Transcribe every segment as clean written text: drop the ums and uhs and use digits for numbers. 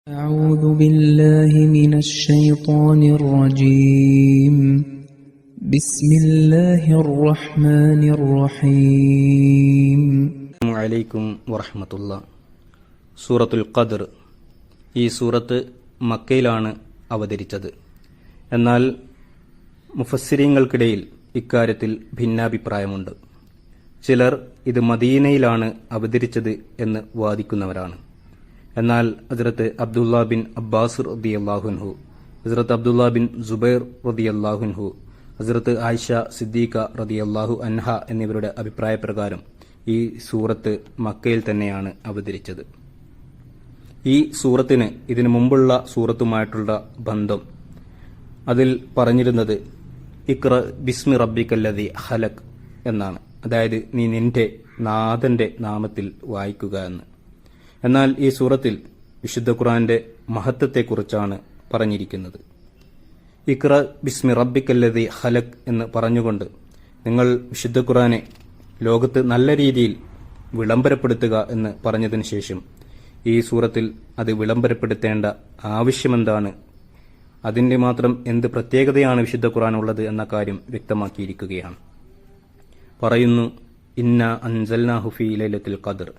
أعوذ بالله من الشيطان الرجيم بسم الله الرحمن الرحيم السلام عليكم ورحمة الله. സൂറത്തുൽ ഖദർ ഈ സൂറത്ത് മക്കയിലാണ് അവതരിച്ചത്. എന്നാൽ മുഫസ്സിരീങ്ങൾക്കിടയിൽ ഇക്കാര്യത്തിൽ ഭിന്നാഭിപ്രായമുണ്ട്. ചിലർ ഇത് മദീനയിലാണ് അവതരിച്ചത് എന്ന് വാദിക്കുന്നവരാണ്. എന്നാൽ ഹസ്രത്ത് അബ്ദുള്ള ബിൻ അബ്ബാസ് റളിയല്ലാഹു അൻഹു, ഹസ്രത്ത് അബ്ദുള്ള ബിൻ സുബൈർ റളിയല്ലാഹു അൻഹു, ഹസ്രത്ത് ആയിഷ സിദ്ദീഖ റളിയല്ലാഹു അൻഹ എന്നിവരുടെ അഭിപ്രായപ്രകാരം ഈ സൂറത്ത് മക്കയിൽ തന്നെയാണ് അവതരിച്ചത്. ഈ സൂറത്തിന് ഇതിനു മുമ്പുള്ള സൂറത്തുമായിട്ടുള്ള ബന്ധം, അതിൽ പറഞ്ഞിരുന്നത് ഇഖ്റ ബിസ്മി റബ്ബിക്കല്ലദീ ഖലഖ് എന്നാണ്. അതായത് നീ നിന്റെ നാഥന്റെ നാമത്തിൽ വായിക്കുക എന്ന്. എന്നാൽ ഈ സൂറത്തിൽ വിശുദ്ധ ഖുർആന്റെ മഹത്വത്തെക്കുറിച്ചാണ് പറഞ്ഞിരിക്കുന്നത്. ഇഖ്റ ബിസ്മി റബ്ബിക്കല്ലദീ ഖലഖ് എന്ന് പറഞ്ഞുകൊണ്ട് നിങ്ങൾ വിശുദ്ധ ഖുർആനെ ലോകത്ത് നല്ല രീതിയിൽ വിളംബരപ്പെടുത്തുക എന്ന് പറഞ്ഞതിന് ശേഷം ഈ സൂറത്തിൽ അത് വിളംബരപ്പെടുത്തേണ്ട ആവശ്യമെന്താണ്, അതിന്റെ മാത്രം എന്ത് പ്രത്യേകതയാണ് വിശുദ്ധ ഖുർആൻ ഉള്ളത് എന്ന കാര്യം വ്യക്തമാക്കിയിരിക്കുകയാണ്. പറയുന്നു, ഇന്ന അൻസൽനാഹു ഫീ ലൈലത്തുൽ ഖദർ,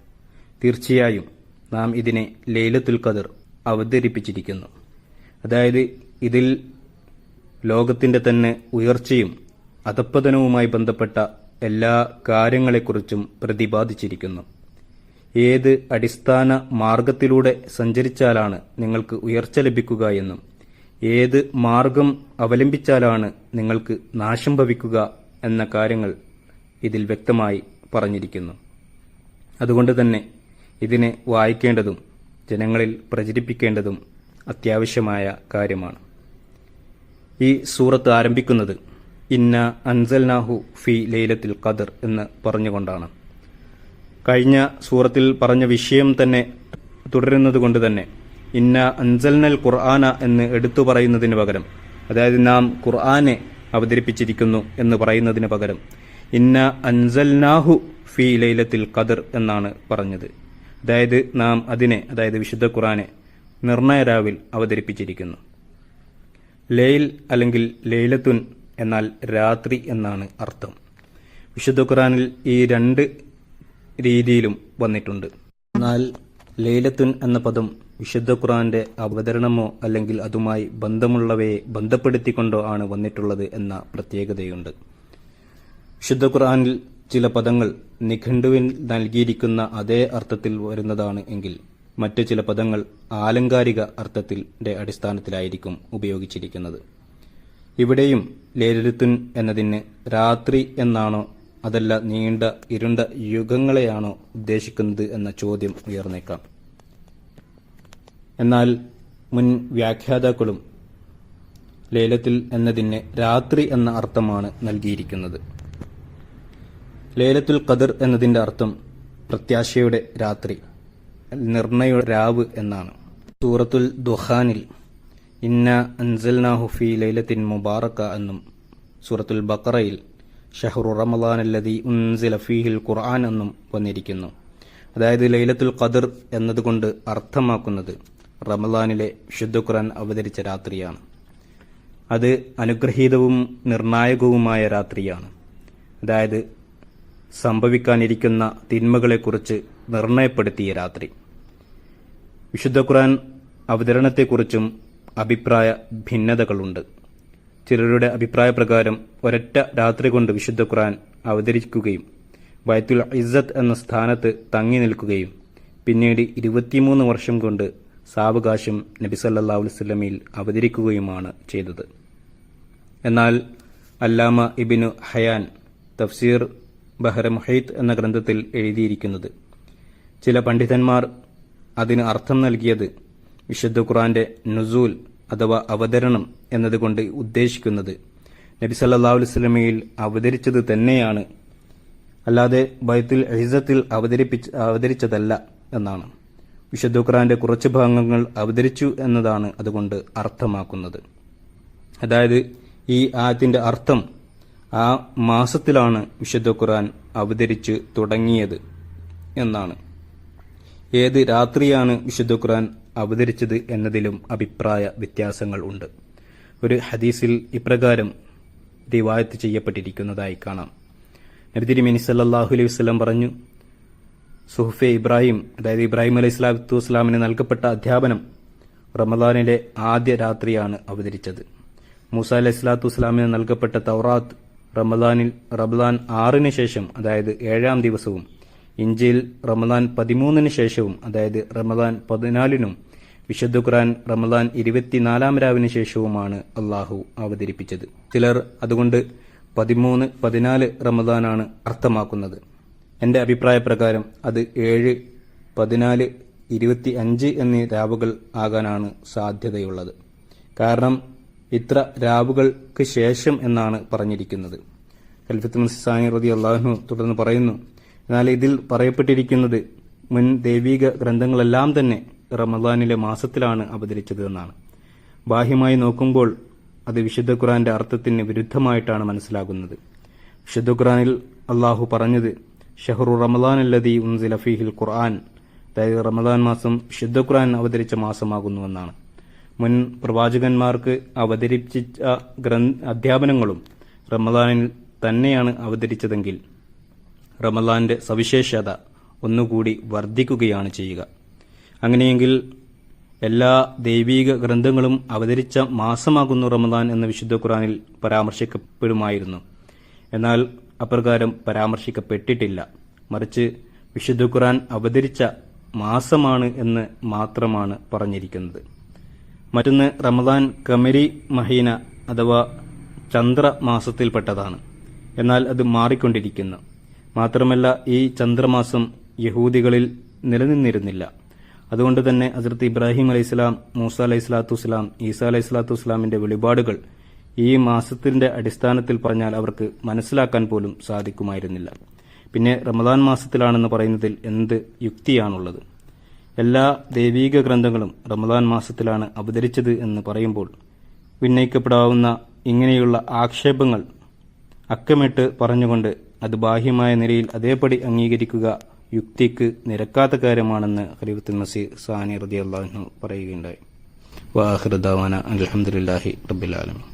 തീർച്ചയായും നാം ഇതിനെ ലൈലത്തുൽ ഖദർ അവതരിപ്പിച്ചിരിക്കുന്നു. അതായത് ഇതിൽ ലോകത്തിന്റെ തന്നെ ഉയർച്ചയും അധപ്പതനവുമായി ബന്ധപ്പെട്ട എല്ലാ കാര്യങ്ങളെക്കുറിച്ചും പ്രതിപാദിച്ചിരിക്കുന്നു. ഏത് അടിസ്ഥാന മാർഗത്തിലൂടെ സഞ്ചരിച്ചാലാണ് നിങ്ങൾക്ക് ഉയർച്ച ലഭിക്കുക എന്നും ഏത് മാർഗം അവലംബിച്ചാലാണ് നിങ്ങൾക്ക് നാശം ഭവിക്കുക എന്ന കാര്യങ്ങൾ ഇതിൽ വ്യക്തമായി പറഞ്ഞിരിക്കുന്നു. അതുകൊണ്ട് തന്നെ ഇതിനെ വായിക്കേണ്ടതും ജനങ്ങളിൽ പ്രചരിപ്പിക്കേണ്ടതും അത്യാവശ്യമായ കാര്യമാണ്. ഈ സൂറത്ത് ആരംഭിക്കുന്നത് ഇന്ന അൻസൽനാഹു ഫി ലൈലത്തുൽ ഖദർ എന്ന് പറഞ്ഞുകൊണ്ടാണ്. കഴിഞ്ഞ സൂറത്തിൽ പറഞ്ഞ വിഷയം തന്നെ തുടരുന്നതുകൊണ്ട് തന്നെ ഇന്ന അൻസൽനൽ ഖുർആന എന്ന് എടുത്തു പറയുന്നതിന് പകരം, അതായത് നാം ഖുർആനെ അവതരിപ്പിച്ചിരിക്കുന്നു എന്ന് പറയുന്നതിന് പകരം ഇന്ന അൻസൽനാഹു ഫി ലൈലത്തുൽ ഖദർ എന്നാണ് പറഞ്ഞത്. അതായത് നാം അതിനെ, അതായത് വിശുദ്ധ ഖുർആനെ നിർണയരാവിൽ അവതരിപ്പിച്ചിരിക്കുന്നു. ലൈൽ അല്ലെങ്കിൽ ലൈലത്തുൻ എന്നാൽ രാത്രി എന്നാണ് അർത്ഥം. വിശുദ്ധ ഖുർആനിൽ ഈ രണ്ട് രീതിയിലും വന്നിട്ടുണ്ട്. എന്നാൽ ലൈലത്തുൻ എന്ന പദം വിശുദ്ധ ഖുർആന്റെ അവതരണമോ അല്ലെങ്കിൽ അതുമായി ബന്ധമുള്ളവയെ ബന്ധപ്പെടുത്തിക്കൊണ്ടോ ആണ് വന്നിട്ടുള്ളത് എന്ന പ്രത്യേകതയുണ്ട്. വിശുദ്ധ ഖുർആനിൽ ചില പദങ്ങൾ നിഘണ്ടുവിൽ നൽകിയിരിക്കുന്ന അതേ അർത്ഥത്തിൽ വരുന്നതാണ് എങ്കിൽ മറ്റു ചില പദങ്ങൾ ആലങ്കാരിക അർത്ഥത്തിന്റെ അടിസ്ഥാനത്തിലായിരിക്കും ഉപയോഗിച്ചിരിക്കുന്നത്. ഇവിടെയും ലൈലത്തുൻ എന്നതിന് രാത്രി എന്നാണോ അതല്ല നീണ്ട ഇരുണ്ട യുഗങ്ങളെയാണോ ഉദ്ദേശിക്കുന്നത് എന്ന ചോദ്യം ഉയർന്നേക്കാം. എന്നാൽ മുൻ വ്യാഖ്യാതാക്കളും ലൈലത്തുൽ എന്നതിന് രാത്രി എന്ന അർത്ഥമാണ് നൽകിയിരിക്കുന്നത്. ലൈലത്തുൽ ഖദർ എന്നതിന്റെ അർത്ഥം പ്രത്യാശയുടെ രാത്രി, നിർണയ രാവ് എന്നാണ്. സൂറത്തുൽ ദുഖാനിൽ ഇന്ന അൻസൽനാഹു ഫീ ലൈലത്തിൻ മുബാറക എന്നും സൂറത്തുൽ ബഖറയിൽ ഷഹ്റു റമളാനല്ലദീ ഉൻസില ഫീഹിൽ ഖുർആൻ എന്നും വന്നിരിക്കുന്നു. അതായത് ലൈലത്തുൽ ഖദർ എന്നതുകൊണ്ട് അർത്ഥമാക്കുന്നത് റമളാനിലെ വിശുദ്ധ ഖുർആൻ അവതരിച്ച രാത്രിയാണ്. അത് അനുഗ്രഹീതവും നിർണായകവുമായ രാത്രിയാണ്. അതായത് സംഭവിക്കാനിരിക്കുന്ന തിന്മകളെക്കുറിച്ച് നിർണയപ്പെടുത്തിയ രാത്രി. വിശുദ്ധ ഖുർആൻ അവതരണത്തെക്കുറിച്ചും അഭിപ്രായ ഭിന്നതകളുണ്ട്. ചിലരുടെ അഭിപ്രായപ്രകാരം ഒരൊറ്റ രാത്രി കൊണ്ട് വിശുദ്ധ ഖുർആൻ അവതരിക്കുകയും ബൈത്തുൽ ഇസ്സത്ത് എന്ന സ്ഥാനത്ത് തങ്ങി നിൽക്കുകയും പിന്നീട് 23 വർഷം കൊണ്ട് സാവകാശം നബി സല്ലല്ലാഹു അലൈഹി വസല്ലമയിൽ അവതരിക്കുകയുമാണ് ചെയ്തത്. എന്നാൽ അല്ലാമ ഇബ്നു ഹയാൻ തഫ്സീർ ബഹ്റ മുഹീത്ത് എന്ന ഗ്രന്ഥത്തിൽ എഴുതിയിരിക്കുന്നത്, ചില പണ്ഡിതന്മാർ അതിന് അർത്ഥം നൽകിയത് വിശുദ്ധ ഖുർആന്റെ നുസൂൽ അഥവാ അവതരണം എന്നതുകൊണ്ട് ഉദ്ദേശിക്കുന്നത് നബി സല്ലല്ലാഹു അലൈഹി വസല്ലമയിൽ അവതരിച്ചത് തന്നെയാണ്, അല്ലാതെ ബൈത്തുൽ ഇസ്സത്തിൽ അവതരിച്ചതല്ല എന്നാണ്. വിശുദ്ധ ഖുർആന്റെ കുറച്ച് ഭാഗങ്ങൾ അവതരിച്ചു എന്നതാണ് അതുകൊണ്ട് അർത്ഥമാക്കുന്നത്. അതായത് ഈ ആയത്തിന്റെ അർത്ഥം ആ മാസത്തിലാണ് വിശുദ്ധ ഖുർആൻ അവതരിച്ചു തുടങ്ങിയത് എന്നാണ്. ഏത് രാത്രിയാണ് വിശുദ്ധ ഖുർആൻ അവതരിച്ചത് എന്നതിലും അഭിപ്രായ വ്യത്യാസങ്ങൾ ഉണ്ട്. ഒരു ഹദീസിൽ ഇപ്രകാരം റിവായത്ത് ചെയ്യപ്പെട്ടിരിക്കുന്നതായി കാണാം. നബി തിരുമേനി സല്ലല്ലാഹു അലൈഹി വസല്ലം പറഞ്ഞു, സുഹുഫെ ഇബ്രാഹിം, അതായത് ഇബ്രാഹിം അലൈഹി സ്വലാത്തു വസ്സലാമിന് നൽകപ്പെട്ട അധ്യാപനം റമദാനിലെ ആദ്യ രാത്രിയാണ് അവതരിച്ചത്. മൂസ അലൈഹി സ്വലാത്തു വസ്സലാമിന് നൽകപ്പെട്ട തൗറാത്ത് റമദാൻ 6 ശേഷം, അതായത് 7-ാം ദിവസവും, ഇഞ്ചീൽ റമദാൻ 13 ശേഷവും, അതായത് റമദാൻ 14 വിശുദ്ധ ഖുർആൻ റമദാൻ 24-ാം രാവിന് ശേഷവുമാണ് അള്ളാഹു അവതരിപ്പിച്ചത്. ചിലർ അതുകൊണ്ട് 13, 14 റമദാനാണ് അർത്ഥമാക്കുന്നത്. എന്റെ അഭിപ്രായ പ്രകാരം അത് 7, 14, 25 എന്നീ രാവുകൾ ആകാനാണ് സാധ്യതയുള്ളത്. കാരണം ഇത്ര രാവുകൾക്ക് ശേഷം എന്നാണ് പറഞ്ഞിരിക്കുന്നത്. ഖലീഫത്തുൽ മസീഹ് സാനി റളിയല്ലാഹു അൻഹു തുടർന്ന് പറയുന്നു, എന്നാൽ ഇതിൽ പറയപ്പെട്ടിരിക്കുന്നത് മുൻ ദൈവിക ഗ്രന്ഥങ്ങളെല്ലാം തന്നെ റമദാനിലെ മാസത്തിലാണ് അവതരിച്ചത് എന്നാണ്. ബാഹ്യമായി നോക്കുമ്പോൾ അത് വിശുദ്ധ ഖുർആന്റെ അർത്ഥത്തിന് വിരുദ്ധമായിട്ടാണ് മനസ്സിലാകുന്നത്. വിശുദ്ധ ഖുർആനിൽ അള്ളാഹു പറഞ്ഞത് ഷഹ്റു റമദാൻ അല്ലദീ ഉൻസില ഫീഹിൽ ഖുർആൻ, അതായത് റമദാൻ മാസം വിശുദ്ധ ഖുർആൻ അവതരിച്ച മാസമാകുന്നുവെന്നാണ്. മുൻ പ്രവാചകന്മാർക്ക് അവതരിപ്പിച്ച അധ്യാപനങ്ങളും റമദാനിൽ തന്നെയാണ് അവതരിച്ചതെങ്കിൽ റമദാന്റെ സവിശേഷത ഒന്നുകൂടി വർദ്ധിക്കുകയാണ് ചെയ്യുക. അങ്ങനെയെങ്കിൽ എല്ലാ ദൈവീക ഗ്രന്ഥങ്ങളും അവതരിച്ച മാസമാകുന്നു റമദാൻ എന്ന് വിശുദ്ധ ഖുർആനിൽ പരാമർശിക്കപ്പെടുമായിരുന്നു. എന്നാൽ അപ്രകാരം പരാമർശിക്കപ്പെട്ടിട്ടില്ല. മറിച്ച് വിശുദ്ധ ഖുർആൻ അവതരിച്ച മാസമാണ് എന്ന് മാത്രമാണ് പറഞ്ഞിരിക്കുന്നത്. മറ്റൊന്ന്, റമദാൻ ഖമരി മഹീന അഥവാ ചന്ദ്രമാസത്തിൽപ്പെട്ടതാണ്. എന്നാൽ അത് മാറിക്കൊണ്ടിരിക്കുന്നു. മാത്രമല്ല ഈ ചന്ദ്രമാസം യഹൂദികളിൽ നിലനിന്നിരുന്നില്ല. അതുകൊണ്ട് തന്നെ ഹസ്രത്ത് ഇബ്രാഹിം അലൈഹിസ്സലാം, മൂസ അലൈഹി സ്വലാത്തു വസ്സലാം, ഈസ അലൈഹി സ്വലാത്തു വസ്സലാമിന്റെ വെളിപാടുകൾ ഈ മാസത്തിന്റെ അടിസ്ഥാനത്തിൽ പറഞ്ഞാൽ അവർക്ക് മനസ്സിലാക്കാൻ പോലും സാധിക്കുമായിരുന്നില്ല. പിന്നെ റമദാൻ മാസത്തിലാണെന്ന് പറയുന്നതിൽ എന്ത് യുക്തിയാണുള്ളത്? എല്ലാ ദൈവീക ഗ്രന്ഥങ്ങളും റമദാൻ മാസത്തിലാണ് അവതരിച്ചത് എന്ന് പറയുമ്പോൾ ഉന്നയിക്കപ്പെടാവുന്ന ഇങ്ങനെയുള്ള ആക്ഷേപങ്ങൾ അക്കമിട്ട് പറഞ്ഞുകൊണ്ട് അത് ബാഹ്യമായ നിലയിൽ അതേപടി അംഗീകരിക്കുക യുക്തിക്ക് നിരക്കാത്ത കാര്യമാണെന്ന് ഖലീഫത്തുൽ മസീഹ് സാനി റളിയല്ലാഹു അൻഹു പറയുകയുണ്ടായി. വാഖിറു ദഅവാന അൽഹംദുലില്ലാഹി റബ്ബിൽ ആലമീൻ.